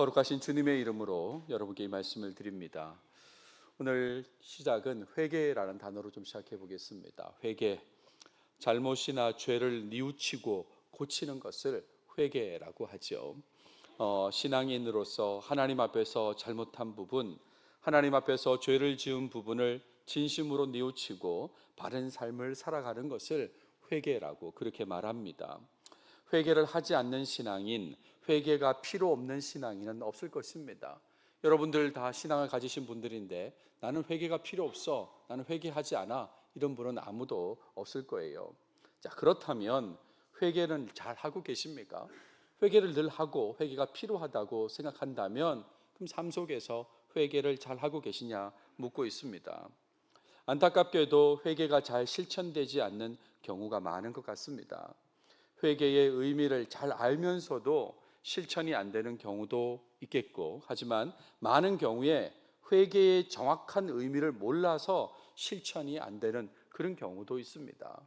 거룩하신 주님의 이름으로 여러분께 이 말씀을 드립니다. 오늘 시작은 회개라는 단어로 좀 시작해 보겠습니다. 회개, 잘못이나 죄를 뉘우치고 고치는 것을 회개라고 하죠. 신앙인으로서 하나님 앞에서 잘못한 부분, 하나님 앞에서 죄를 지은 부분을 진심으로 뉘우치고 바른 삶을 살아가는 것을 회개라고 그렇게 말합니다. 회개를 하지 않는 신앙인, 회개가 필요 없는 신앙인은 없을 것입니다. 여러분들 다 신앙을 가지신 분들인데 나는 회개가 필요 없어, 나는 회개하지 않아, 이런 분은 아무도 없을 거예요. 자, 그렇다면 회개는 잘 하고 계십니까? 회개를 늘 하고 회개가 필요하다고 생각한다면 그럼 삶 속에서 회개를 잘 하고 계시냐 묻고 있습니다. 안타깝게도 회개가 잘 실천되지 않는 경우가 많은 것 같습니다. 회개의 의미를 잘 알면서도 실천이 안 되는 경우도 있겠고, 하지만 많은 경우에 회개의 정확한 의미를 몰라서 실천이 안 되는 그런 경우도 있습니다.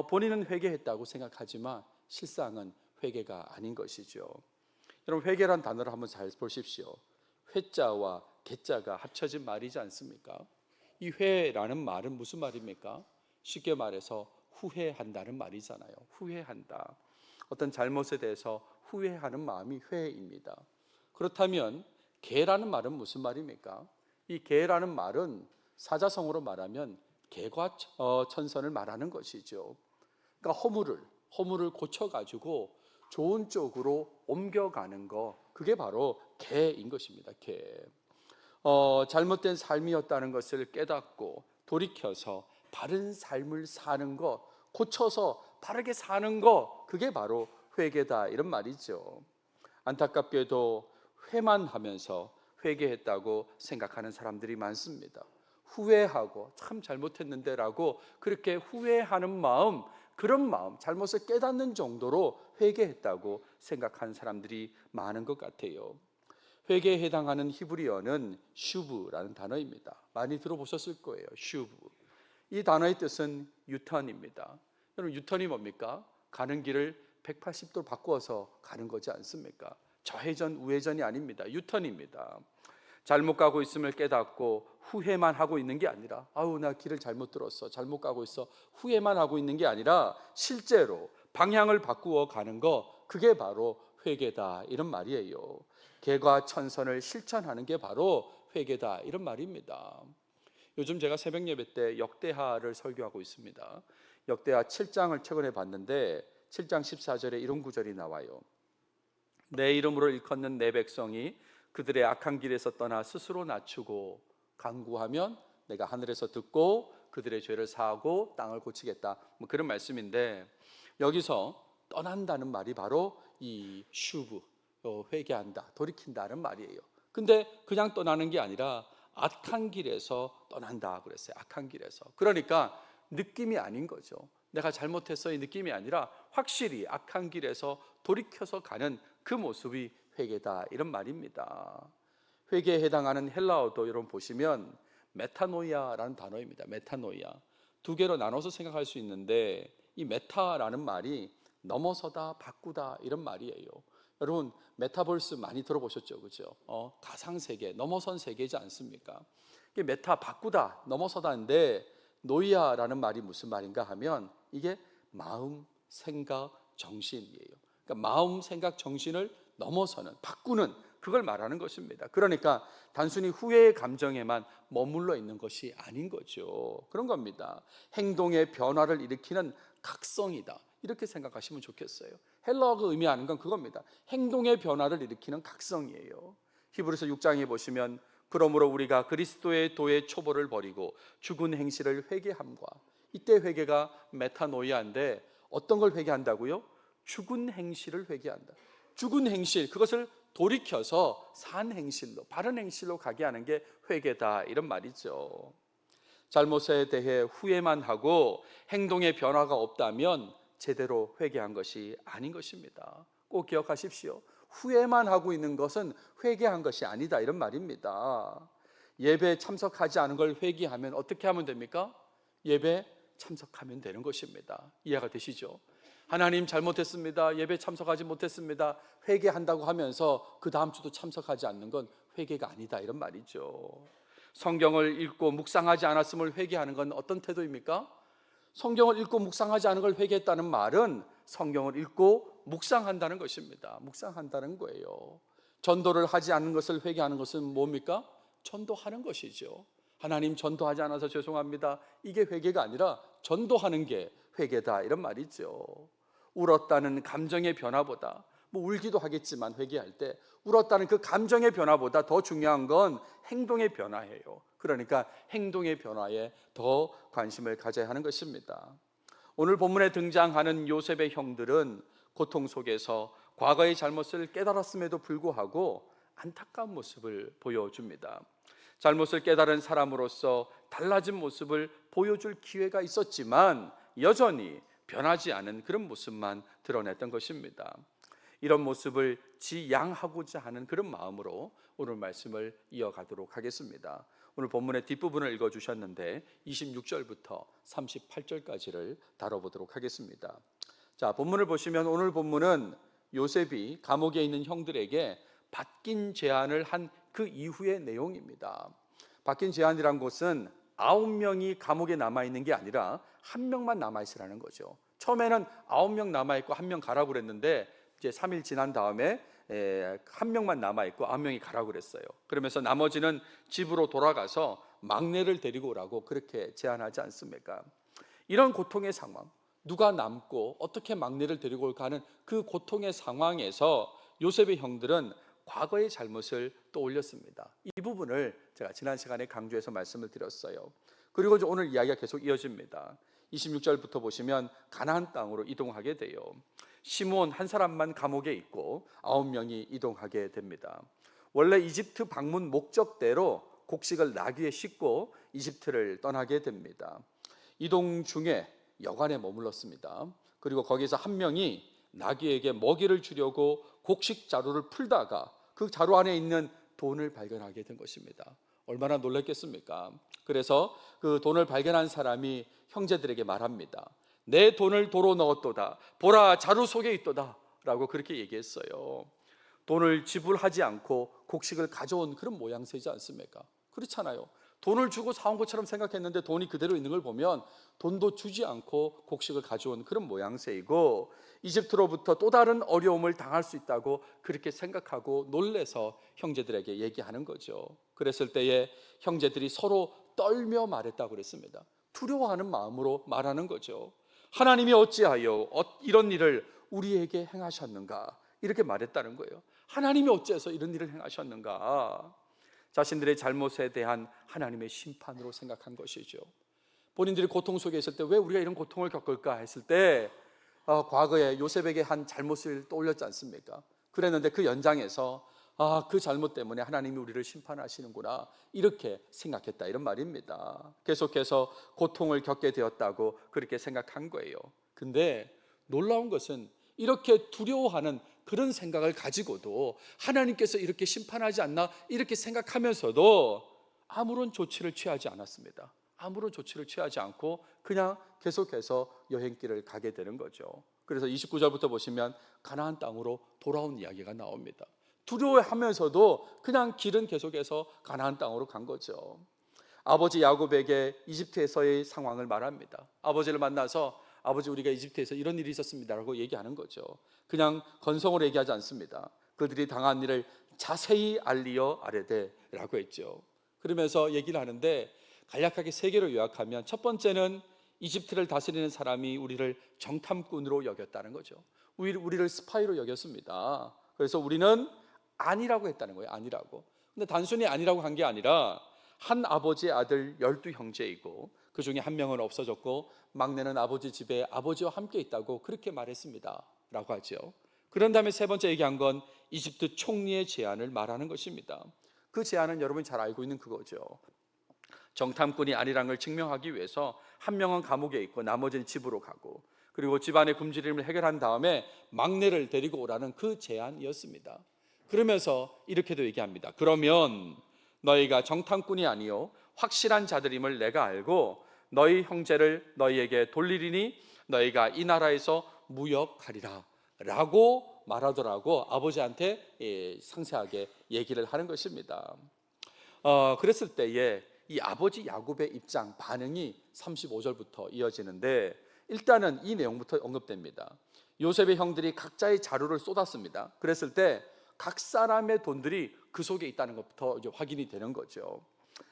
본인은 회개했다고 생각하지만 실상은 회개가 아닌 것이죠. 여러분, 회개란 단어를 한번 잘 보십시오. 회자와 개자가 합쳐진 말이지 않습니까? 이 회라는 말은 무슨 말입니까? 쉽게 말해서 후회한다는 말이잖아요. 후회한다. 어떤 잘못에 대해서 후회하는 마음이 회입니다. 그렇다면 개라는 말은 무슨 말입니까? 이 개라는 말은 사자성어로 말하면 개과천선을 말하는 것이죠. 그러니까 허물을 고쳐가지고 좋은 쪽으로 옮겨가는 거, 그게 바로 개인 것입니다. 개. 잘못된 삶이었다는 것을 깨닫고 돌이켜서 바른 삶을 사는 것, 고쳐서 바르게 사는 것, 그게 바로 회개다, 이런 말이죠. 안타깝게도 회만 하면서 회개했다고 생각하는 사람들이 많습니다. 후회하고 참 잘못했는데 라고 그렇게 후회하는 마음, 그런 마음, 잘못을 깨닫는 정도로 회개했다고 생각하는 사람들이 많은 것 같아요. 회개에 해당하는 히브리어는 슈브라는 단어입니다. 많이 들어보셨을 거예요. 슈브. 이 단어의 뜻은 유턴입니다. 여러분, 유턴이 뭡니까? 가는 길을 180도로 바꾸어서 가는 거지 않습니까? 좌회전, 우회전이 아닙니다. 유턴입니다. 잘못 가고 있음을 깨닫고 후회만 하고 있는 게 아니라, 아우, 나 길을 잘못 들었어, 잘못 가고 있어, 후회만 하고 있는 게 아니라 실제로 방향을 바꾸어 가는 거, 그게 바로 회개다, 이런 말이에요. 개과천선을 실천하는 게 바로 회개다, 이런 말입니다. 요즘 제가 새벽 예배 때 역대하를 설교하고 있습니다. 역대하 7장을 최근에 봤는데 7장 14절에 이런 구절이 나와요. 내 이름으로 일컫는 내 백성이 그들의 악한 길에서 떠나 스스로 낮추고 간구하면 내가 하늘에서 듣고 그들의 죄를 사하고 땅을 고치겠다, 뭐 그런 말씀인데, 여기서 떠난다는 말이 바로 이 슈브, 회개한다, 돌이킨다는 말이에요. 근데 그냥 떠나는 게 아니라 악한 길에서 떠난다 그랬어요. 악한 길에서. 그러니까 느낌이 아닌 거죠. 내가 잘못했어, 이 느낌이 아니라 확실히 악한 길에서 돌이켜서 가는 그 모습이 회개다, 이런 말입니다. 회개에 해당하는 헬라어도 여러분 보시면 메타노이아라는 단어입니다. 메타노이아. 두 개로 나눠서 생각할 수 있는데, 이 메타라는 말이 넘어서다, 바꾸다, 이런 말이에요. 여러분, 메타버스 많이 들어보셨죠? 그죠? 가상세계, 넘어선 세계지 않습니까? 이게 메타, 바꾸다, 넘어서다인데, 노이아라는 말이 무슨 말인가 하면 이게 마음, 생각, 정신이에요. 그러니까 마음, 생각, 정신을 넘어서는, 바꾸는, 그걸 말하는 것입니다. 그러니까 단순히 후회의 감정에만 머물러 있는 것이 아닌 거죠. 그런 겁니다. 행동의 변화를 일으키는 각성이다, 이렇게 생각하시면 좋겠어요. 헬라어가 의미하는 건 그겁니다. 행동의 변화를 일으키는 각성이에요. 히브리서 6장에 보시면 그러므로 우리가 그리스도의 도의 초보를 버리고 죽은 행실을 회개함과, 이때 회개가 메타노이아인데 어떤 걸 회개한다고요? 죽은 행실을 회개한다. 죽은 행실, 그것을 돌이켜서 산 행실로, 바른 행실로 가게 하는 게 회개다, 이런 말이죠. 잘못에 대해 후회만 하고 행동의 변화가 없다면 제대로 회개한 것이 아닌 것입니다. 꼭 기억하십시오. 후회만 하고 있는 것은 회개한 것이 아니다, 이런 말입니다. 예배에 참석하지 않은 걸 회개하면 어떻게 하면 됩니까? 예배 참석하면 되는 것입니다. 이해가 되시죠? 하나님 잘못했습니다. 예배 참석하지 못했습니다. 회개한다고 하면서 그 다음 주도 참석하지 않는 건 회개가 아니다, 이런 말이죠. 성경을 읽고 묵상하지 않았음을 회개하는 건 어떤 태도입니까? 성경을 읽고 묵상하지 않은 걸 회개했다는 말은 성경을 읽고 묵상한다는 것입니다. 묵상한다는 거예요. 전도를 하지 않는 것을 회개하는 것은 뭡니까? 전도하는 것이죠. 하나님, 전도하지 않아서 죄송합니다. 이게 회개가 아니라 전도하는 게 회개다, 이런 말이죠. 울었다는 감정의 변화보다, 울기도 하겠지만 회개할 때 울었다는 그 감정의 변화보다 더 중요한 건 행동의 변화예요. 그러니까 행동의 변화에 더 관심을 가져야 하는 것입니다. 오늘 본문에 등장하는 요셉의 형들은 고통 속에서 과거의 잘못을 깨달았음에도 불구하고 안타까운 모습을 보여줍니다. 잘못을 깨달은 사람으로서 달라진 모습을 보여줄 기회가 있었지만 여전히 변하지 않은 그런 모습만 드러냈던 것입니다. 이런 모습을 지양하고자 하는 그런 마음으로 오늘 말씀을 이어가도록 하겠습니다. 오늘 본문의 뒷부분을 읽어주셨는데 26절부터 38절까지를 다뤄보도록 하겠습니다. 자, 본문을 보시면 오늘 본문은 요셉이 감옥에 있는 형들에게 바뀐 제안을 한 그 이후의 내용입니다. 바뀐 제안이란 것은 9명이 감옥에 남아있는 게 아니라 1명만 남아있으라는 거죠. 처음에는 9명 남아있고 1명 가라고 그랬는데 이제 3일 지난 다음에 1명만 남아있고 9명이 가라고 그랬어요. 그러면서 나머지는 집으로 돌아가서 막내를 데리고 오라고 그렇게 제안하지 않습니까? 이런 고통의 상황, 누가 남고 어떻게 막내를 데리고 올까 하는 그 고통의 상황에서 요셉의 형들은 과거의 잘못을 떠올렸습니다. 이 부분을 제가 지난 시간에 강조해서 말씀을 드렸어요. 그리고 오늘 이야기가 계속 이어집니다. 26절부터 보시면 가나안 땅으로 이동하게 돼요. 시므온 한 사람만 감옥에 있고 9명이 이동하게 됩니다. 원래 이집트 방문 목적대로 곡식을 나귀에 싣고 이집트를 떠나게 됩니다. 이동 중에 여관에 머물렀습니다. 그리고 거기서 한 명이 나귀에게 먹이를 주려고 곡식 자루를 풀다가 그 자루 안에 있는 돈을 발견하게 된 것입니다. 얼마나 놀랐겠습니까? 그래서 그 돈을 발견한 사람이 형제들에게 말합니다. 내 돈을 도로 넣었도다. 보라, 자루 속에 있도다. 라고 그렇게 얘기했어요. 돈을 지불하지 않고 곡식을 가져온 그런 모양새이지 않습니까? 그렇잖아요. 돈을 주고 사온 것처럼 생각했는데 돈이 그대로 있는 걸 보면 돈도 주지 않고 곡식을 가져온 그런 모양새이고, 이집트로부터 또 다른 어려움을 당할 수 있다고 그렇게 생각하고 놀래서 형제들에게 얘기하는 거죠. 그랬을 때에 형제들이 서로 떨며 말했다고 그랬습니다. 두려워하는 마음으로 말하는 거죠. 하나님이 어찌하여 이런 일을 우리에게 행하셨는가, 이렇게 말했다는 거예요. 하나님이 어째서 이런 일을 행하셨는가. 자신들의 잘못에 대한 하나님의 심판으로 생각한 것이죠. 본인들이 고통 속에 있을 때 왜 우리가 이런 고통을 겪을까 했을 때 과거에 요셉에게 한 잘못을 떠올렸지 않습니까? 그랬는데 그 연장에서 그 잘못 때문에 하나님이 우리를 심판하시는구나, 이렇게 생각했다, 이런 말입니다. 계속해서 고통을 겪게 되었다고 그렇게 생각한 거예요. 근데 놀라운 것은 이렇게 두려워하는 그런 생각을 가지고도 하나님께서 이렇게 심판하지 않나 이렇게 생각하면서도 아무런 조치를 취하지 않았습니다. 아무런 조치를 취하지 않고 그냥 계속해서 여행길을 가게 되는 거죠. 그래서 29절부터 보시면 가나안 땅으로 돌아온 이야기가 나옵니다. 두려워하면서도 그냥 길은 계속해서 가나안 땅으로 간 거죠. 아버지 야곱에게 이집트에서의 상황을 말합니다. 아버지를 만나서 아버지, 우리가 이집트에서 이런 일이 있었습니다 라고 얘기하는 거죠. 그냥 건성으로 얘기하지 않습니다. 그들이 당한 일을 자세히 알리어 아뢰되 라고 했죠. 그러면서 얘기를 하는데 간략하게 세 개로 요약하면, 첫 번째는 이집트를 다스리는 사람이 우리를 정탐꾼으로 여겼다는 거죠. 우리를 스파이로 여겼습니다. 그래서 우리는 아니라고 했다는 거예요. 아니라고. 근데 단순히 아니라고 한 게 아니라 한 아버지의 아들 12형제이고 그 중에 한 명은 없어졌고 막내는 아버지 집에 아버지와 함께 있다고 그렇게 말했습니다 라고 하죠. 그런 다음에 세 번째 얘기한 건 이집트 총리의 제안을 말하는 것입니다. 그 제안은 여러분이 잘 알고 있는 그거죠. 정탐꾼이 아니라는 걸 증명하기 위해서 한 명은 감옥에 있고 나머지는 집으로 가고, 그리고 집안의 굶주림을 해결한 다음에 막내를 데리고 오라는 그 제안이었습니다. 그러면서 이렇게도 얘기합니다. 그러면 너희가 정탐꾼이 아니요 확실한 자들임을 내가 알고 너희 형제를 너희에게 돌리리니 너희가 이 나라에서 무역하리라 라고 말하더라고 아버지한테 상세하게 얘기를 하는 것입니다. 그랬을 때에 이 아버지 야곱의 입장 반응이 35절부터 이어지는데, 일단은 이 내용부터 언급됩니다. 요셉의 형들이 각자의 자료를 쏟았습니다. 그랬을 때 각 사람의 돈들이 그 속에 있다는 것부터 이제 확인이 되는 거죠.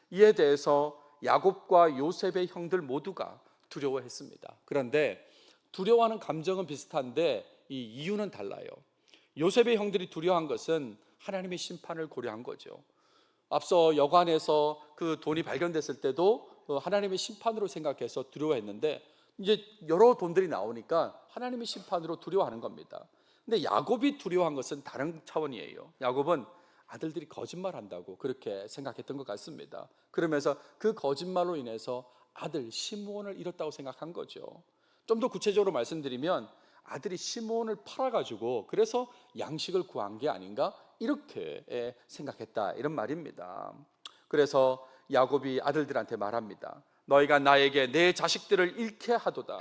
이에 대해서 야곱과 요셉의 형들 모두가 두려워했습니다. 그런데 두려워하는 감정은 비슷한데 이 이유는 달라요. 요셉의 형들이 두려워한 것은 하나님의 심판을 고려한 거죠. 앞서 여관에서 그 돈이 발견됐을 때도 하나님의 심판으로 생각해서 두려워했는데, 이제 여러 돈들이 나오니까 하나님의 심판으로 두려워하는 겁니다. 근데 야곱이 두려워한 것은 다른 차원이에요. 야곱은 아들들이 거짓말한다고 그렇게 생각했던 것 같습니다. 그러면서 그 거짓말로 인해서 아들 시므온을 잃었다고 생각한 거죠. 좀 더 구체적으로 말씀드리면 아들이 시므온을 팔아가지고 그래서 양식을 구한 게 아닌가 이렇게 생각했다, 이런 말입니다. 그래서 야곱이 아들들한테 말합니다. 너희가 나에게 내 자식들을 잃게 하도다.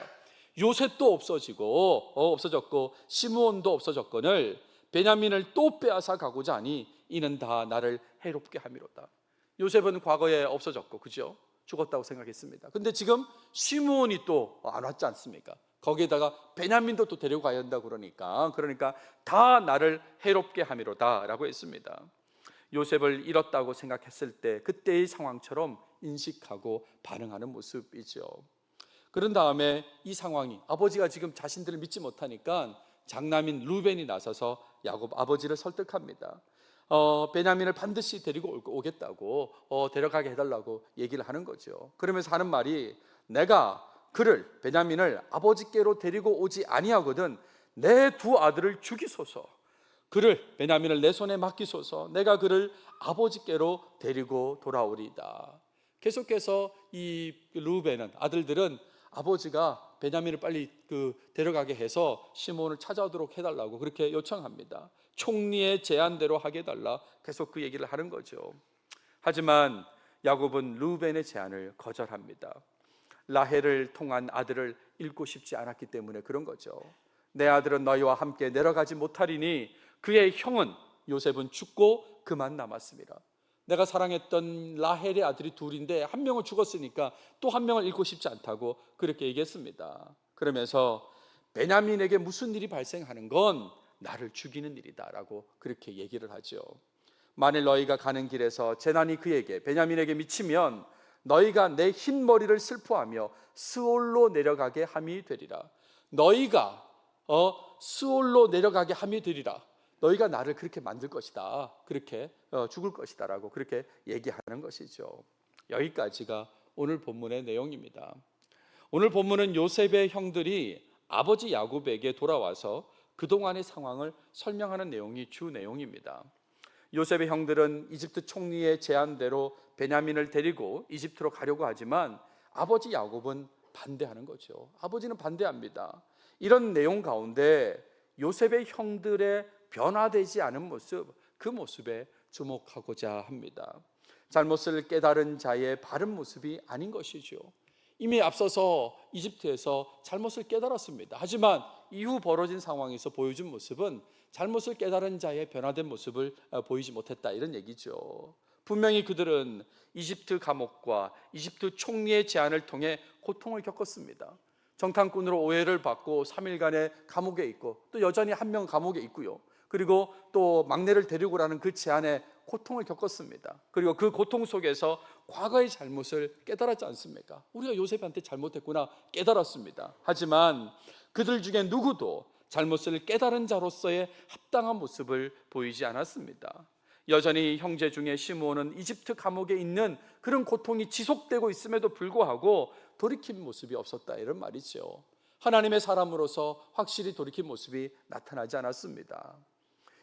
요셉도 없어졌고 시므온도 없어졌거늘 베냐민을 또 빼앗아 가고자 하니 이는 다 나를 해롭게 함이로다. 요셉은 과거에 없어졌고 그죠? 죽었다고 생각했습니다. 근데 지금 시므온이 또 안 왔지 않습니까? 거기에다가 베냐민도 또 데려가야 한다고 그러니까 다 나를 해롭게 함이로다 라고 했습니다. 요셉을 잃었다고 생각했을 때 그때의 상황처럼 인식하고 반응하는 모습이죠. 그런 다음에 이 상황이, 아버지가 지금 자신들을 믿지 못하니까 장남인 루벤이 나서서 야곱 아버지를 설득합니다. 베냐민을 반드시 데리고 오겠다고 데려가게 해달라고 얘기를 하는 거죠. 그러면서 하는 말이, 내가 베냐민을 아버지께로 데리고 오지 아니하거든 내 두 아들을 죽이소서. 베냐민을 내 손에 맡기소서. 내가 그를 아버지께로 데리고 돌아오리이다. 계속해서 이 루벤은, 아들들은 아버지가 베냐민을 빨리 데려가게 해서 시므온을 찾아오도록 해달라고 그렇게 요청합니다. 총리의 제안대로 하게 해달라, 계속 그 얘기를 하는 거죠. 하지만 야곱은 루벤의 제안을 거절합니다. 라헬을 통한 아들을 잃고 싶지 않았기 때문에 그런 거죠. 내 아들은 너희와 함께 내려가지 못하리니 그의 형은 요셉은 죽고 그만 남았습니다. 내가 사랑했던 라헬의 아들이 둘인데 한 명은 죽었으니까 또 한 명을 잃고 싶지 않다고 그렇게 얘기했습니다. 그러면서 베냐민에게 무슨 일이 발생하는 건 나를 죽이는 일이다 라고 그렇게 얘기를 하죠. 만일 너희가 가는 길에서 재난이 베냐민에게 미치면 너희가 내 흰 머리를 슬퍼하며 스올로 내려가게 함이 되리라. 너희가 스올로 내려가게 함이 되리라. 너희가 나를 그렇게 만들 것이다, 그렇게 죽을 것이다 라고 그렇게 얘기하는 것이죠. 여기까지가 오늘 본문의 내용입니다. 오늘 본문은 요셉의 형들이 아버지 야곱에게 돌아와서 그동안의 상황을 설명하는 내용이 주 내용입니다. 요셉의 형들은 이집트 총리의 제안대로 베냐민을 데리고 이집트로 가려고 하지만 아버지 야곱은 반대하는 거죠. 아버지는 반대합니다. 이런 내용 가운데 요셉의 형들의 변화되지 않은 모습, 그 모습에 주목하고자 합니다. 잘못을 깨달은 자의 바른 모습이 아닌 것이죠. 이미 앞서서 이집트에서 잘못을 깨달았습니다. 하지만 이후 벌어진 상황에서 보여준 모습은 잘못을 깨달은 자의 변화된 모습을 보이지 못했다, 이런 얘기죠. 분명히 그들은 이집트 감옥과 이집트 총리의 제안을 통해 고통을 겪었습니다. 정탐꾼으로 오해를 받고 3일간의 감옥에 있고 또 여전히 한 명 감옥에 있고요. 그리고 또 막내를 데리고 오라는 그 제안에 고통을 겪었습니다. 그리고 그 고통 속에서 과거의 잘못을 깨달았지 않습니까? 우리가 요셉한테 잘못했구나 깨달았습니다. 하지만 그들 중에 누구도 잘못을 깨달은 자로서의 합당한 모습을 보이지 않았습니다. 여전히 형제 중에 시므온은 이집트 감옥에 있는 그런 고통이 지속되고 있음에도 불구하고 돌이킨 모습이 없었다, 이런 말이죠. 하나님의 사람으로서 확실히 돌이킨 모습이 나타나지 않았습니다.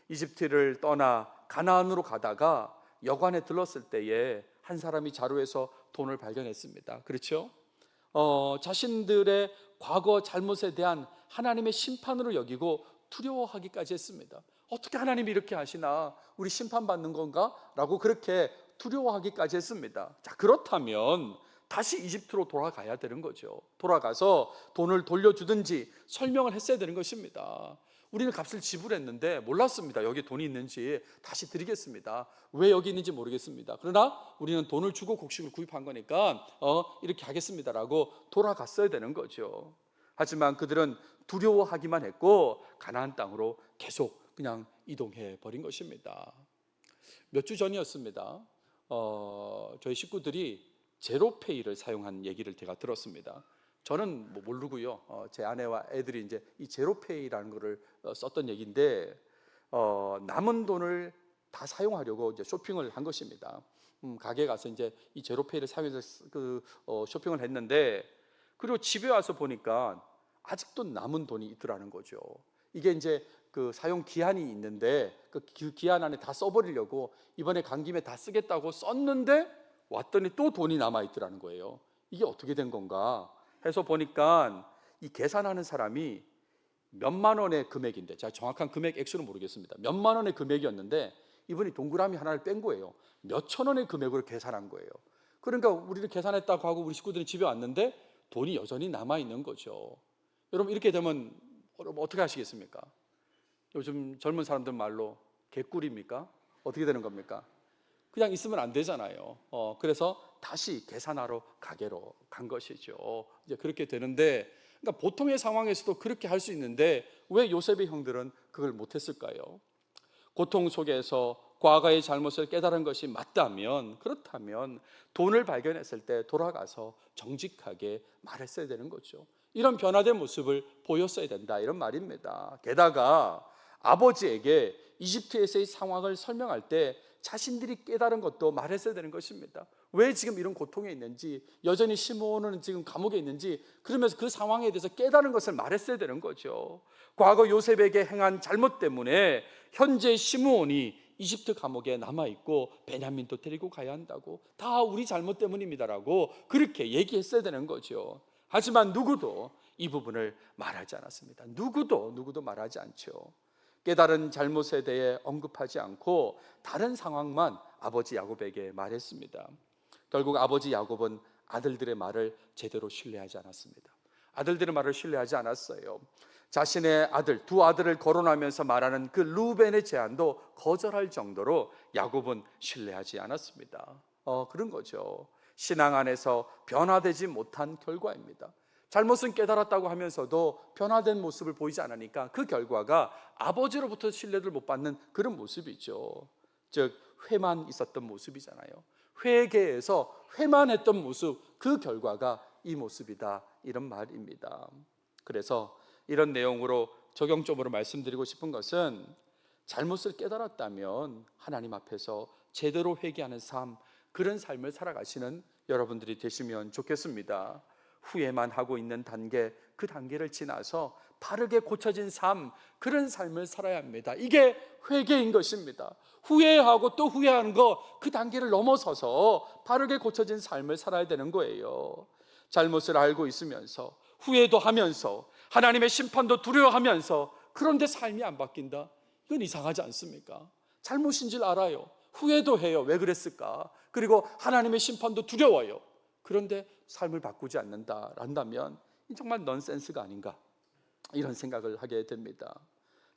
이집트를 떠나 가나안으로 가다가 여관에 들렀을 때에 한 사람이 자루에서 돈을 발견했습니다. 그렇죠? 자신들의 과거 잘못에 대한 하나님의 심판으로 여기고 두려워하기까지 했습니다. 어떻게 하나님이 이렇게 하시나, 우리 심판받는 건가? 라고 그렇게 두려워하기까지 했습니다. 자, 그렇다면 다시 이집트로 돌아가야 되는 거죠. 돌아가서 돈을 돌려주든지 설명을 했어야 되는 것입니다. 우리는 값을 지불했는데 몰랐습니다. 여기 돈이 있는지. 다시 드리겠습니다. 왜 여기 있는지 모르겠습니다. 그러나 우리는 돈을 주고 곡식을 구입한 거니까 이렇게 하겠습니다라고 돌아갔어야 되는 거죠. 하지만 그들은 두려워하기만 했고 가나안 땅으로 계속 그냥 이동해 버린 것입니다. 몇 주 전이었습니다. 저희 식구들이 제로페이를 사용한 얘기를 제가 들었습니다. 저는 뭐 모르고요. 제 아내와 애들이 이제 이 제로페이라는 거를 썼던 얘기인데 남은 돈을 다 사용하려고 이제 쇼핑을 한 것입니다. 가게 가서 이제 이 제로페이를 사용해서 쇼핑을 했는데 그리고 집에 와서 보니까 아직도 남은 돈이 있더라는 거죠. 이게 이제 그 사용 기한이 있는데 그 기한 안에 다 써버리려고 이번에 간 김에 다 쓰겠다고 썼는데 왔더니 또 돈이 남아 있더라는 거예요. 이게 어떻게 된 건가 해서 보니까 이 계산하는 사람이 몇만 원의 금액인데, 제가 정확한 금액 액수는 모르겠습니다. 몇만 원의 금액이었는데 이분이 동그라미 하나를 뺀 거예요. 몇천 원의 금액으로 계산한 거예요. 그러니까 우리를 계산했다고 하고 우리 식구들이 집에 왔는데 돈이 여전히 남아 있는 거죠. 여러분, 이렇게 되면 여러분 어떻게 하시겠습니까? 요즘 젊은 사람들 말로 개꿀입니까? 어떻게 되는 겁니까? 그냥 있으면 안 되잖아요. 그래서 다시 계산하러 가게로 간 것이죠. 이제 그렇게 되는데, 그러니까 보통의 상황에서도 그렇게 할 수 있는데 왜 요셉의 형들은 그걸 못했을까요? 고통 속에서 과거의 잘못을 깨달은 것이 맞다면, 그렇다면 돈을 발견했을 때 돌아가서 정직하게 말했어야 되는 거죠. 이런 변화된 모습을 보였어야 된다, 이런 말입니다. 게다가 아버지에게 이집트에서의 상황을 설명할 때 자신들이 깨달은 것도 말했어야 되는 것입니다. 왜 지금 이런 고통에 있는지, 여전히 시므온은 지금 감옥에 있는지, 그러면서 그 상황에 대해서 깨달은 것을 말했어야 되는 거죠. 과거 요셉에게 행한 잘못 때문에 현재 시므온이 이집트 감옥에 남아있고 베냐민도 데리고 가야 한다고, 다 우리 잘못 때문입니다라고 그렇게 얘기했어야 되는 거죠. 하지만 누구도 이 부분을 말하지 않았습니다. 누구도 말하지 않죠. 깨달은 잘못에 대해 언급하지 않고 다른 상황만 아버지 야곱에게 말했습니다. 결국 아버지 야곱은 아들들의 말을 제대로 신뢰하지 않았습니다. 아들들의 말을 신뢰하지 않았어요. 자신의 아들, 두 아들을 거론하면서 말하는 그 루벤의 제안도 거절할 정도로 야곱은 신뢰하지 않았습니다. 그런 거죠. 신앙 안에서 변화되지 못한 결과입니다. 잘못은 깨달았다고 하면서도 변화된 모습을 보이지 않으니까 그 결과가 아버지로부터 신뢰를 못 받는 그런 모습이죠. 즉 회만 있었던 모습이잖아요. 회개에서 회만 했던 모습, 그 결과가 이 모습이다, 이런 말입니다. 그래서 이런 내용으로 적용점으로 말씀드리고 싶은 것은, 잘못을 깨달았다면 하나님 앞에서 제대로 회개하는 삶, 그런 삶을 살아가시는 여러분들이 되시면 좋겠습니다. 후회만 하고 있는 단계, 그 단계를 지나서 바르게 고쳐진 삶, 그런 삶을 살아야 합니다. 이게 회개인 것입니다. 후회하고 또 후회하는 거, 그 단계를 넘어서서 바르게 고쳐진 삶을 살아야 되는 거예요. 잘못을 알고 있으면서 후회도 하면서 하나님의 심판도 두려워하면서 그런데 삶이 안 바뀐다? 이건 이상하지 않습니까? 잘못인 줄 알아요. 후회도 해요. 왜 그랬을까? 그리고 하나님의 심판도 두려워요. 그런데 삶을 바꾸지 않는다라면 정말 넌센스가 아닌가, 이런 생각을 하게 됩니다.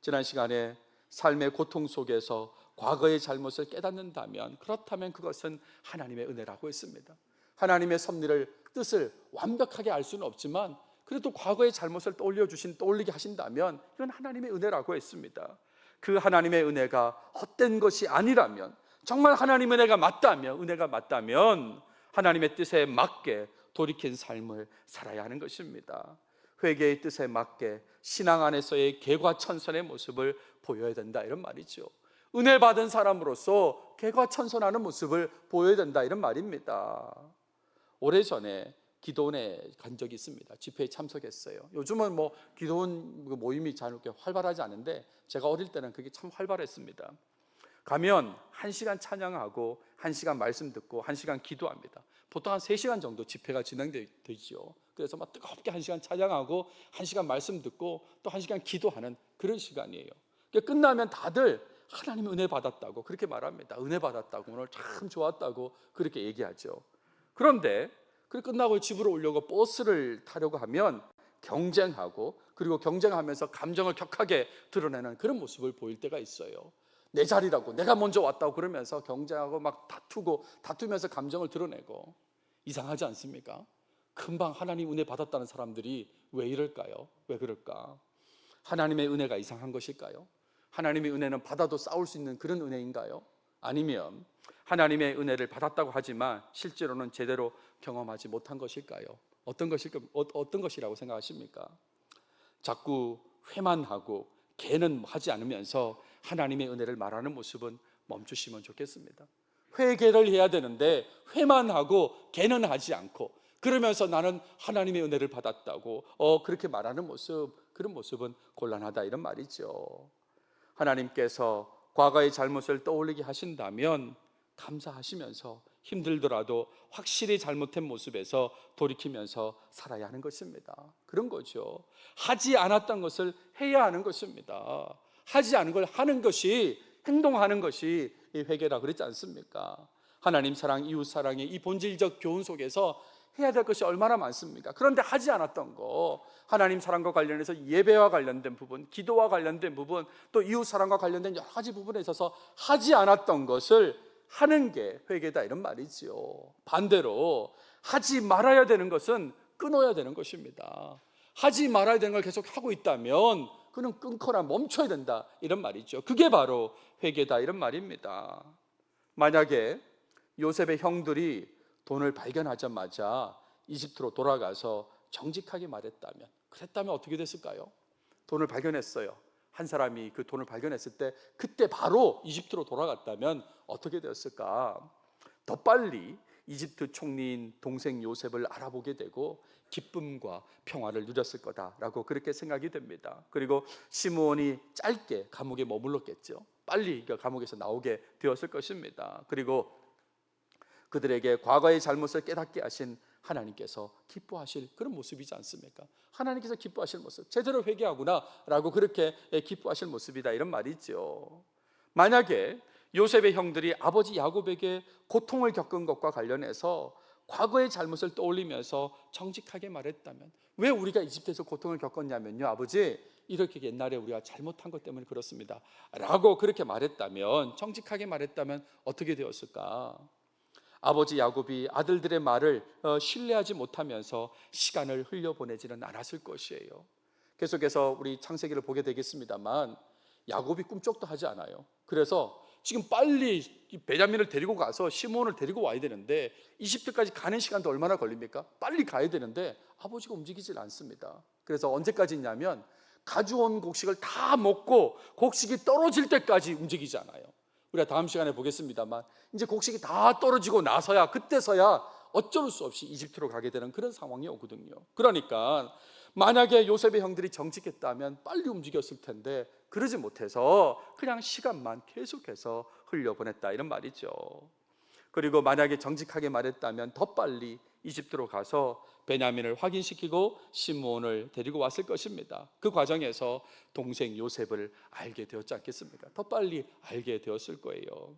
지난 시간에 삶의 고통 속에서 과거의 잘못을 깨닫는다면, 그렇다면 그것은 하나님의 은혜라고 했습니다. 하나님의 섭리를, 뜻을 완벽하게 알 수는 없지만 그래도 과거의 잘못을 떠올리게 하신다면 이건 하나님의 은혜라고 했습니다. 그 하나님의 은혜가 헛된 것이 아니라면, 정말 하나님의 은혜가 맞다면 하나님의 뜻에 맞게 돌이킨 삶을 살아야 하는 것입니다. 회개의 뜻에 맞게 신앙 안에서의 개과천선의 모습을 보여야 된다, 이런 말이죠. 은혜 받은 사람으로서 개과천선하는 모습을 보여야 된다, 이런 말입니다. 오래전에 기도원에 간 적이 있습니다. 집회에 참석했어요. 요즘은 뭐 기도원 모임이 잘 이렇게 활발하지 않은데 제가 어릴 때는 그게 참 활발했습니다. 가면 1시간 찬양하고 1시간 말씀 듣고 1시간 기도합니다. 보통 한 3시간 정도 집회가 진행되죠. 그래서 막 뜨겁게 1시간 찬양하고 1시간 말씀 듣고 또 1시간 기도하는 그런 시간이에요. 끝나면 다들 하나님 은혜 받았다고 그렇게 말합니다. 은혜 받았다고, 오늘 참 좋았다고 그렇게 얘기하죠. 그런데 그리고 끝나고 집으로 오려고 버스를 타려고 하면 경쟁하고, 그리고 경쟁하면서 감정을 격하게 드러내는 그런 모습을 보일 때가 있어요. 내 자리라고, 내가 먼저 왔다고 그러면서 경쟁하고 막 다투면서 감정을 드러내고. 이상하지 않습니까? 금방 하나님 은혜 받았다는 사람들이 왜 이럴까요? 왜 그럴까? 하나님의 은혜가 이상한 것일까요? 하나님의 은혜는 받아도 싸울 수 있는 그런 은혜인가요? 아니면 하나님의 은혜를 받았다고 하지만 실제로는 제대로 경험하지 못한 것일까요? 어떤 것이라고 생각하십니까? 자꾸 회만 하고 개는 하지 않으면서 하나님의 은혜를 말하는 모습은 멈추시면 좋겠습니다. 회개를 해야 되는데 회만 하고 개는 하지 않고, 그러면서 나는 하나님의 은혜를 받았다고 그렇게 말하는 모습, 그런 모습은 곤란하다, 이런 말이죠. 하나님께서 과거의 잘못을 떠올리게 하신다면 감사하시면서 힘들더라도 확실히 잘못된 모습에서 돌이키면서 살아야 하는 것입니다. 그런 거죠. 하지 않았던 것을 해야 하는 것입니다. 하지 않은 걸 하는 것이, 행동하는 것이 회개라 그랬지 않습니까? 하나님 사랑, 이웃 사랑의 이 본질적 교훈 속에서 해야 될 것이 얼마나 많습니까? 그런데 하지 않았던 거, 하나님 사랑과 관련해서 예배와 관련된 부분, 기도와 관련된 부분, 또 이웃 사랑과 관련된 여러 가지 부분에 있어서 하지 않았던 것을 하는 게 회개다, 이런 말이지요. 반대로 하지 말아야 되는 것은 끊어야 되는 것입니다. 하지 말아야 되는 걸 계속 하고 있다면 그는 끊거나 멈춰야 된다, 이런 말이죠. 그게 바로 회개다, 이런 말입니다. 만약에 요셉의 형들이 돈을 발견하자마자 이집트로 돌아가서 정직하게 말했다면, 그랬다면 어떻게 됐을까요? 돈을 발견했어요. 한 사람이 그 돈을 발견했을 때 그때 바로 이집트로 돌아갔다면 어떻게 되었을까? 더 빨리 이집트 총리인 동생 요셉을 알아보게 되고 기쁨과 평화를 누렸을 거다라고 그렇게 생각이 됩니다. 그리고 시므온이 짧게 감옥에 머물렀겠죠. 빨리 감옥에서 나오게 되었을 것입니다. 그리고 그들에게 과거의 잘못을 깨닫게 하신 하나님께서 기뻐하실 그런 모습이지 않습니까? 하나님께서 기뻐하실 모습, 제대로 회개하구나 라고 그렇게 기뻐하실 모습이다, 이런 말이죠. 만약에 요셉의 형들이 아버지 야곱에게 고통을 겪은 것과 관련해서 과거의 잘못을 떠올리면서 정직하게 말했다면, 왜 우리가 이집트에서 고통을 겪었냐면요, 아버지 이렇게 옛날에 우리가 잘못한 것 때문에 그렇습니다 라고 그렇게 말했다면, 정직하게 말했다면 어떻게 되었을까? 아버지 야곱이 아들들의 말을 신뢰하지 못하면서 시간을 흘려보내지는 않았을 것이에요. 계속해서 우리 창세기를 보게 되겠습니다만 야곱이 꿈쩍도 하지 않아요. 그래서 지금 빨리 베냐민을 데리고 가서 시므온을 데리고 와야 되는데 이집트까지 가는 시간도 얼마나 걸립니까? 빨리 가야 되는데 아버지가 움직이질 않습니다. 그래서 언제까지 있냐면 가져온 곡식을 다 먹고 곡식이 떨어질 때까지 움직이지 않아요. 우리가 다음 시간에 보겠습니다만 이제 곡식이 다 떨어지고 나서야, 그때서야 어쩔 수 없이 이집트로 가게 되는 그런 상황이 오거든요. 그러니까 만약에 요셉의 형들이 정직했다면 빨리 움직였을 텐데 그러지 못해서 그냥 시간만 계속해서 흘려보냈다, 이런 말이죠. 그리고 만약에 정직하게 말했다면 더 빨리 이집트로 가서 베냐민을 확인시키고 시므온을 데리고 왔을 것입니다. 그 과정에서 동생 요셉을 알게 되었지 않겠습니까? 더 빨리 알게 되었을 거예요.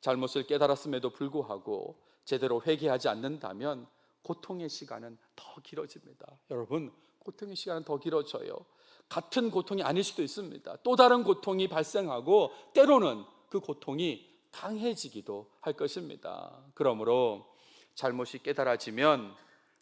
잘못을 깨달았음에도 불구하고 제대로 회개하지 않는다면 고통의 시간은 더 길어집니다. 여러분, 고통의 시간은 더 길어져요. 같은 고통이 아닐 수도 있습니다. 또 다른 고통이 발생하고 때로는 그 고통이 강해지기도 할 것입니다. 그러므로 잘못이 깨달아지면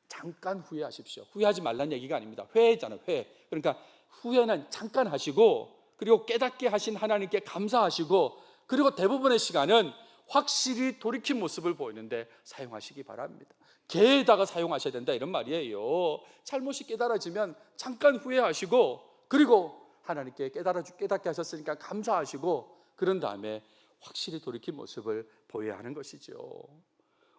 잠깐 후회하십시오. 후회하지 말라는 얘기가 아닙니다. 회잖아요, 회. 그러니까 후회는 잠깐 하시고, 그리고 깨닫게 하신 하나님께 감사하시고, 그리고 대부분의 시간은 확실히 돌이킨 모습을 보이는데 사용하시기 바랍니다. 개에다가 사용하셔야 된다, 이런 말이에요. 잘못이 깨달아지면 잠깐 후회하시고, 그리고 하나님께 깨닫게 하셨으니까 감사하시고, 그런 다음에 확실히 돌이킨 모습을 보여야 하는 것이죠.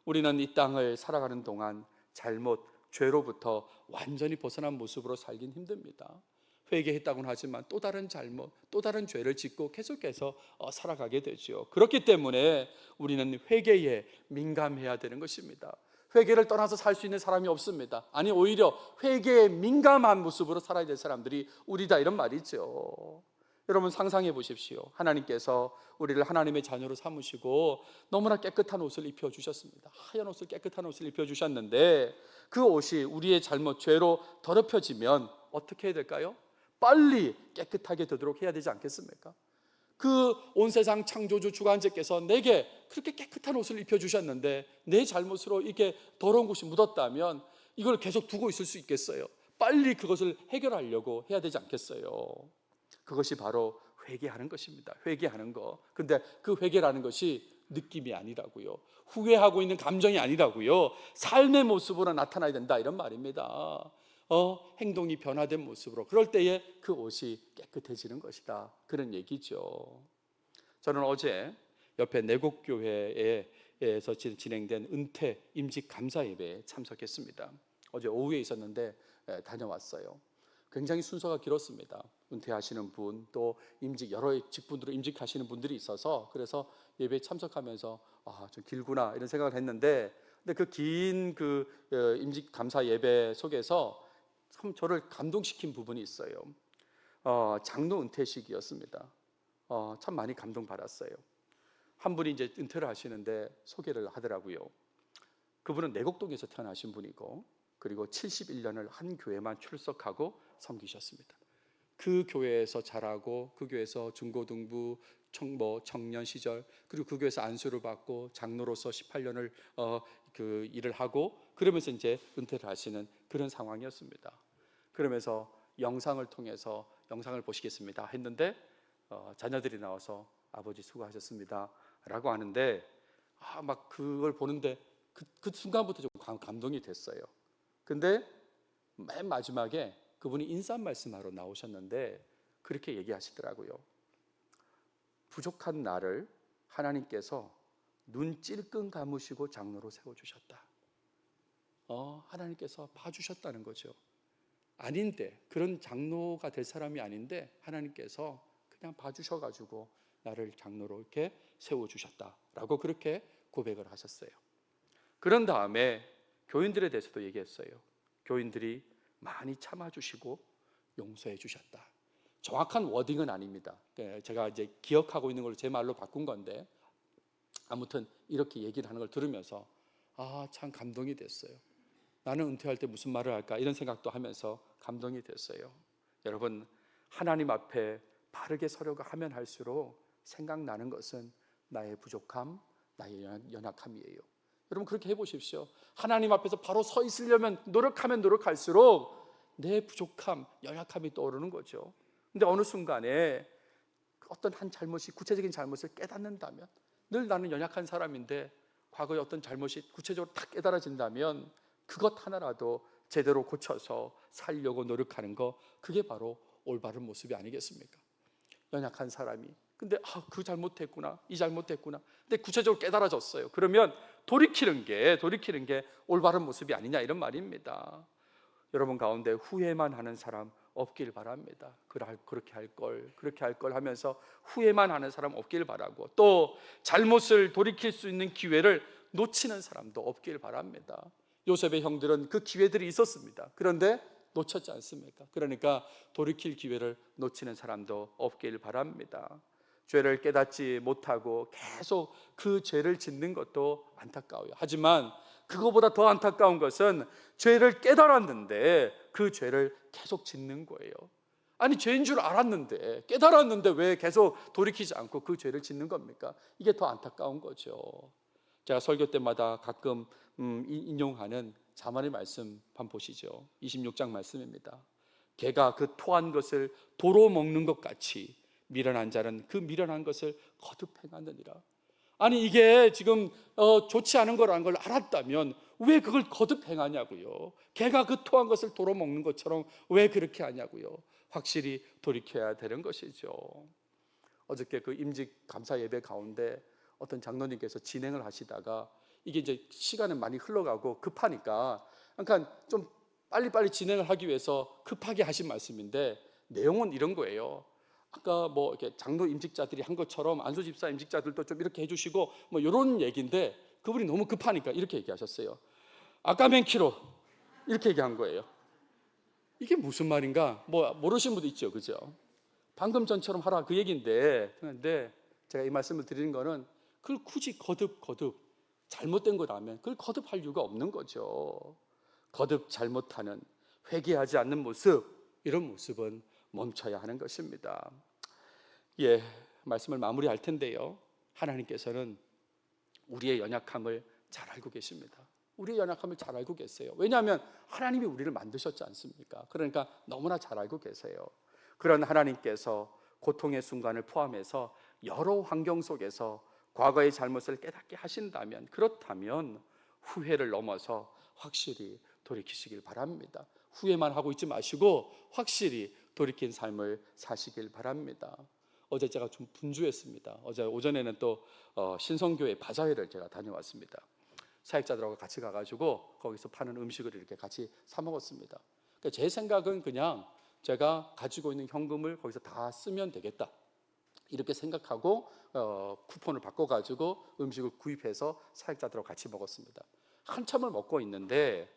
우리는 이 땅을 살아가는 동안 잘못, 죄로부터 완전히 벗어난 모습으로 살긴 힘듭니다. 회개했다고는 하지만 또 다른 잘못, 또 다른 죄를 짓고 계속해서 살아가게 되죠. 그렇기 때문에 우리는 회개에 민감해야 되는 것입니다. 회개를 떠나서 살 수 있는 사람이 없습니다. 아니, 오히려 회개에 민감한 모습으로 살아야 될 사람들이 우리다, 이런 말이죠. 여러분 상상해 보십시오. 하나님께서 우리를 하나님의 자녀로 삼으시고 너무나 깨끗한 옷을 입혀주셨습니다. 하얀 옷을, 깨끗한 옷을 입혀주셨는데 그 옷이 우리의 잘못, 죄로 더럽혀지면 어떻게 해야 될까요? 빨리 깨끗하게 되도록 해야 되지 않겠습니까? 그 온 세상 창조주 주관자께서 내게 그렇게 깨끗한 옷을 입혀주셨는데 내 잘못으로 이게 더러운 곳이 묻었다면 이걸 계속 두고 있을 수 있겠어요? 빨리 그것을 해결하려고 해야 되지 않겠어요? 그것이 바로 회개하는 것입니다. 회개하는 거. 근데 그 회개라는 것이 느낌이 아니라고요. 후회하고 있는 감정이 아니라고요. 삶의 모습으로 나타나야 된다, 이런 말입니다. 행동이 변화된 모습으로. 그럴 때에 그 옷이 깨끗해지는 것이다, 그런 얘기죠. 저는 어제 옆에 내곡교회에서 진행된 은퇴 임직 감사 예배에 참석했습니다. 어제 오후에 있었는데 다녀왔어요. 굉장히 순서가 길었습니다. 은퇴하시는 분, 또 임직, 여러 직분으로 임직하시는 분들이 있어서 그래서 예배에 참석하면서 좀 길구나 이런 생각을 했는데, 근데 그 긴 임직 감사 예배 속에서 참 저를 감동시킨 부분이 있어요. 장로 은퇴식이었습니다. 참 많이 감동받았어요. 한 분이 이제 은퇴를 하시는데 소개를 하더라고요. 그분은 내곡동에서 태어나신 분이고, 그리고 71년을 한 교회만 출석하고 섬기셨습니다. 그 교회에서 자라고, 그 교회에서 중고등부, 청년 시절, 그리고 그 교회에서 안수를 받고 장로로서 18년을 그 일을 하고, 그러면서 이제 은퇴를 하시는 그런 상황이었습니다. 그러면서 영상을 통해서 영상을 보시겠습니다 했는데 자녀들이 나와서 아버지 수고하셨습니다 라고 하는데, 막 그걸 보는데 그 순간부터 좀 감동이 됐어요. 근데 맨 마지막에 그분이 인사 말씀하러 나오셨는데 그렇게 얘기하시더라고요. 부족한 나를 하나님께서 눈 찔끔 감으시고 장로로 세워주셨다. 하나님께서 봐주셨다는 거죠. 아닌데, 그런 장로가 될 사람이 아닌데 하나님께서 그냥 봐주셔가지고 나를 장로로 이렇게 세워주셨다라고 그렇게 고백을 하셨어요. 그런 다음에 교인들에 대해서도 얘기했어요. 교인들이 많이 참아주시고 용서해 주셨다. 정확한 워딩은 아닙니다. 제가 이제 기억하고 있는 걸 제 말로 바꾼 건데, 아무튼 이렇게 얘기를 하는 걸 들으면서 참 감동이 됐어요. 나는 은퇴할 때 무슨 말을 할까 이런 생각도 하면서 감동이 됐어요. 여러분, 하나님 앞에 바르게 서려고 하면 할수록 생각나는 것은 나의 부족함, 나의 연약함이에요. 여러분, 그렇게 해보십시오. 하나님 앞에서 바로 서 있으려면 노력하면 노력할수록 내 부족함, 연약함이 떠오르는 거죠. 근데 어느 순간에 어떤 한 잘못이, 구체적인 잘못을 깨닫는다면, 늘 나는 연약한 사람인데 과거의 어떤 잘못이 구체적으로 딱 깨달아진다면 그것 하나라도 제대로 고쳐서 살려고 노력하는 거, 그게 바로 올바른 모습이 아니겠습니까? 연약한 사람이 근데 그 잘못했구나, 이 잘못했구나, 근데 구체적으로 깨달아졌어요. 그러면 돌이키는 게 올바른 모습이 아니냐, 이런 말입니다. 여러분 가운데 후회만 하는 사람 없길 바랍니다. 그렇게 할 걸 하면서 후회만 하는 사람 없길 바라고, 또 잘못을 돌이킬 수 있는 기회를 놓치는 사람도 없길 바랍니다. 요셉의 형들은 그 기회들이 있었습니다. 그런데 놓쳤지 않습니까? 그러니까 돌이킬 기회를 놓치는 사람도 없길 바랍니다. 죄를 깨닫지 못하고 계속 그 죄를 짓는 것도 안타까워요. 하지만 그거보다 더 안타까운 것은 죄를 깨달았는데 그 죄를 계속 짓는 거예요. 아니, 죄인 줄 알았는데, 깨달았는데 왜 계속 돌이키지 않고 그 죄를 짓는 겁니까? 이게 더 안타까운 거죠. 제가 설교 때마다 가끔 인용하는 자만의 말씀 한번 보시죠. 26장 말씀입니다. 개가 그 토한 것을 도로 먹는 것 같이 미련한 자는 그 미련한 것을 거듭 행하느니라. 아니, 이게 지금 좋지 않은 거라는 걸 알았다면 왜 그걸 거듭 행하냐고요. 개가 그 토한 것을 도로 먹는 것처럼 왜 그렇게 하냐고요. 확실히 돌이켜야 되는 것이죠. 어저께 그 임직 감사 예배 가운데 어떤 장로님께서 진행을 하시다가 이게 이제 시간은 많이 흘러가고 급하니까, 그러니까 좀 빨리빨리 진행을 하기 위해서 급하게 하신 말씀인데, 내용은 이런 거예요. 아까 뭐 이렇게 장로 임직자들이 한 것처럼 안수 집사 임직자들도 좀 이렇게 해주시고 뭐 이런 얘기인데, 그분이 너무 급하니까 이렇게 얘기하셨어요. 아까맨키로 이렇게 얘기한 거예요. 이게 무슨 말인가? 뭐 모르시는 분도 있죠, 그죠? 방금 전처럼 하라 그 얘기인데, 그런데 제가 이 말씀을 드리는 거는 그걸 굳이 거듭 잘못된 거라면 그걸 거듭할 이유가 없는 거죠. 거듭 잘못하는, 회개하지 않는 모습, 이런 모습은 멈춰야 하는 것입니다. 예, 말씀을 마무리할 텐데요, 하나님께서는 우리의 연약함을 잘 알고 계십니다. 우리의 연약함을 잘 알고 계세요. 왜냐하면 하나님이 우리를 만드셨지 않습니까? 그러니까 너무나 잘 알고 계세요. 그런 하나님께서 고통의 순간을 포함해서 여러 환경 속에서 과거의 잘못을 깨닫게 하신다면, 그렇다면 후회를 넘어서 확실히 돌이키시길 바랍니다. 후회만 하고 있지 마시고 확실히 돌이킨 삶을 사시길 바랍니다. 어제 제가 좀 분주했습니다. 어제 오전에는 또 신성교회 바자회를 제가 다녀왔습니다. 사역자들하고 같이 가가지고 거기서 파는 음식을 이렇게 같이 사 먹었습니다. 그러니까 제 생각은 그냥 제가 가지고 있는 현금을 거기서 다 쓰면 되겠다, 이렇게 생각하고 쿠폰을 바꿔가지고 음식을 구입해서 사역자들하고 같이 먹었습니다. 한참을 먹고 있는데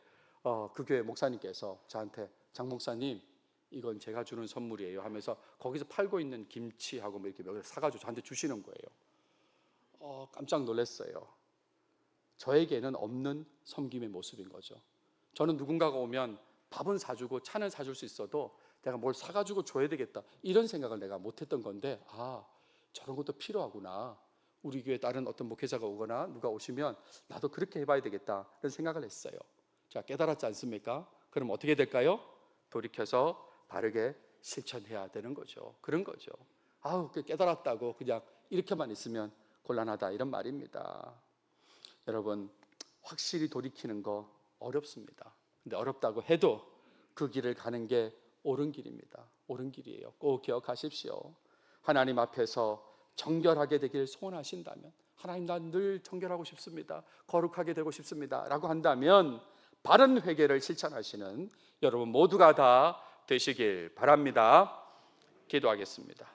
그 교회 목사님께서 저한테, 장 목사님, 이건 제가 주는 선물이에요 하면서 거기서 팔고 있는 김치하고 뭐 이렇게 몇 개를 사가지고 저한테 주시는 거예요. 깜짝 놀랐어요. 저에게는 없는 섬김의 모습인 거죠. 저는 누군가가 오면 밥은 사주고 차는 사줄 수 있어도 내가 뭘 사가지고 줘야 되겠다, 이런 생각을 내가 못했던 건데, 저런 것도 필요하구나. 우리 교회 다른 어떤 목회자가 오거나 누가 오시면 나도 그렇게 해봐야 되겠다, 이런 생각을 했어요. 자, 깨달았지 않습니까? 그럼 어떻게 될까요? 돌이켜서 바르게 실천해야 되는 거죠. 그런 거죠. 깨달았다고 그냥 이렇게만 있으면 곤란하다, 이런 말입니다. 여러분, 확실히 돌이키는 거 어렵습니다. 근데 어렵다고 해도 그 길을 가는 게 옳은 길입니다. 옳은 길이에요. 꼭 기억하십시오. 하나님 앞에서 정결하게 되길 소원하신다면, 하나님, 난 늘 정결하고 싶습니다, 거룩하게 되고 싶습니다 라고 한다면 바른 회개를 실천하시는 여러분 모두가 다 되시길 바랍니다. 기도하겠습니다.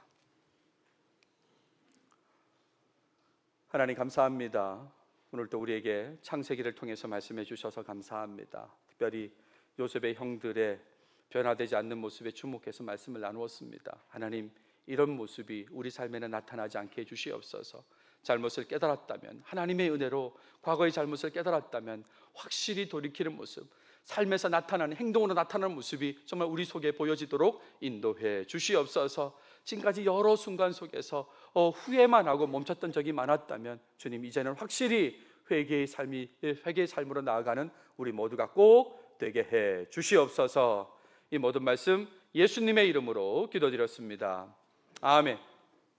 하나님, 감사합니다. 오늘도 우리에게 창세기를 통해서 말씀해 주셔서 감사합니다. 특별히 요셉의 형들의 변화되지 않는 모습에 주목해서 말씀을 나누었습니다. 하나님, 이런 모습이 우리 삶에는 나타나지 않게 해주시옵소서. 잘못을 깨달았다면, 하나님의 은혜로 과거의 잘못을 깨달았다면 확실히 돌이키는 모습, 삶에서 나타나는, 행동으로 나타나는 모습이 정말 우리 속에 보여지도록 인도해 주시옵소서. 지금까지 여러 순간 속에서 후회만 하고 멈췄던 적이 많았다면, 주님, 이제는 확실히 회개의 삶으로 나아가는 우리 모두가 꼭 되게 해 주시옵소서. 이 모든 말씀 예수님의 이름으로 기도드렸습니다. 아멘.